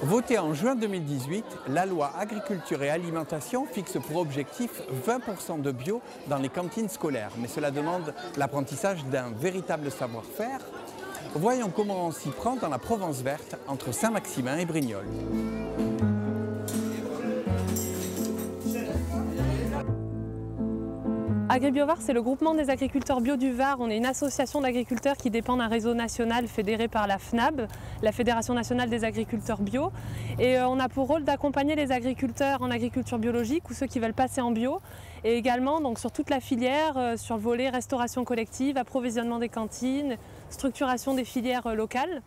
Votée en juin 2018, la loi Agriculture et Alimentation fixe pour objectif 20% de bio dans les cantines scolaires. Mais cela demande l'apprentissage d'un véritable savoir-faire. Voyons comment on s'y prend dans la Provence verte entre Saint-Maximin et Brignoles. AgriBioVar, c'est le groupement des agriculteurs bio du Var. On est une association d'agriculteurs qui dépend d'un réseau national fédéré par la FNAB, la Fédération nationale des agriculteurs bio. Et on a pour rôle d'accompagner les agriculteurs en agriculture biologique ou ceux qui veulent passer en bio. Et également donc, sur toute la filière, sur le volet restauration collective, approvisionnement des cantines, structuration des filières locales.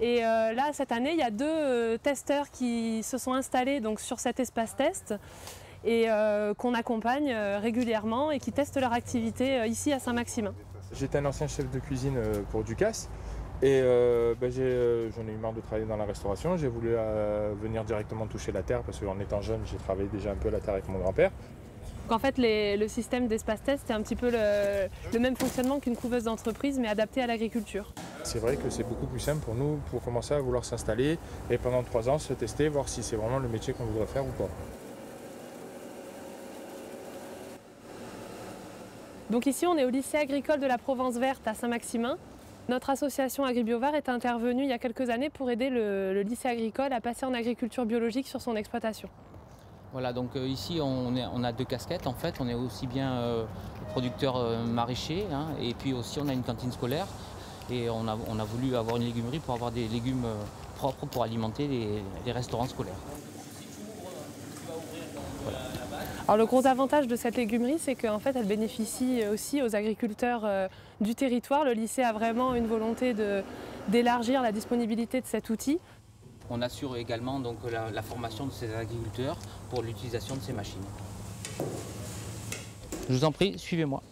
Et là, cette année, il y a deux testeurs qui se sont installés donc, sur cet espace test et qu'on accompagne régulièrement et qui testent leur activité ici à Saint-Maximin. J'étais un ancien chef de cuisine pour Ducasse et j'en ai eu marre de travailler dans la restauration. J'ai voulu venir directement toucher la terre parce qu'en étant jeune, j'ai travaillé déjà un peu la terre avec mon grand-père. En fait, le système d'espace test, c'est un petit peu le même fonctionnement qu'une couveuse d'entreprise, mais adapté à l'agriculture. C'est vrai que c'est beaucoup plus simple pour nous pour commencer à vouloir s'installer et pendant 3 ans se tester, voir si c'est vraiment le métier qu'on voudrait faire ou pas. Donc ici, on est au lycée agricole de la Provence verte à Saint-Maximin. Notre association AgriBioVar est intervenue il y a quelques années pour aider le lycée agricole à passer en agriculture biologique sur son exploitation. Voilà, donc ici on a deux casquettes en fait, on est aussi bien producteur maraîcher et puis aussi on a une cantine scolaire et on a voulu avoir une légumerie pour avoir des légumes propres pour alimenter les restaurants scolaires. Voilà. Alors le gros avantage de cette légumerie, c'est qu'en fait elle bénéficie aussi aux agriculteurs du territoire. Le lycée a vraiment une volonté d'élargir la disponibilité de cet outil. On assure également donc, la formation de ces agriculteurs pour l'utilisation de ces machines. Je vous en prie, suivez-moi.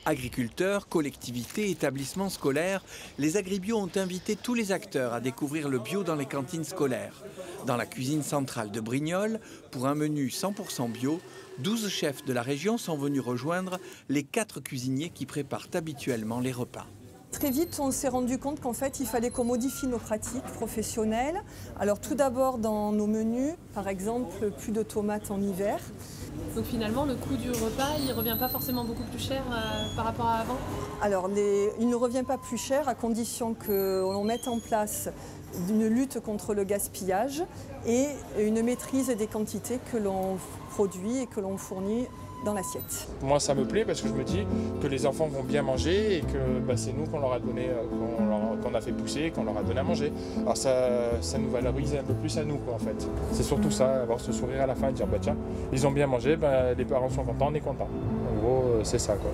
Agriculteurs, collectivités, établissements scolaires, les Agribio ont invité tous les acteurs à découvrir le bio dans les cantines scolaires. Dans la cuisine centrale de Brignoles, pour un menu 100% bio, 12 chefs de la région sont venus rejoindre les 4 cuisiniers qui préparent habituellement les repas. Très vite, on s'est rendu compte qu'en fait, il fallait qu'on modifie nos pratiques professionnelles. Alors tout d'abord dans nos menus, par exemple, plus de tomates en hiver. Donc finalement, le coût du repas, il ne revient pas forcément beaucoup plus cher par rapport à avant? Alors il ne revient pas plus cher à condition qu'on mette en place une lutte contre le gaspillage et une maîtrise des quantités que l'on produit et que l'on fournit dans l'assiette. Moi ça me plaît parce que je me dis que les enfants vont bien manger et que c'est nous qu'on leur a donné, qu'on a fait pousser, qu'on leur a donné à manger. Alors ça nous valorise un peu plus à nous quoi, en fait. C'est surtout ça, avoir ce sourire à la fin et dire tiens, ils ont bien mangé, les parents sont contents, on est contents. En gros c'est ça quoi.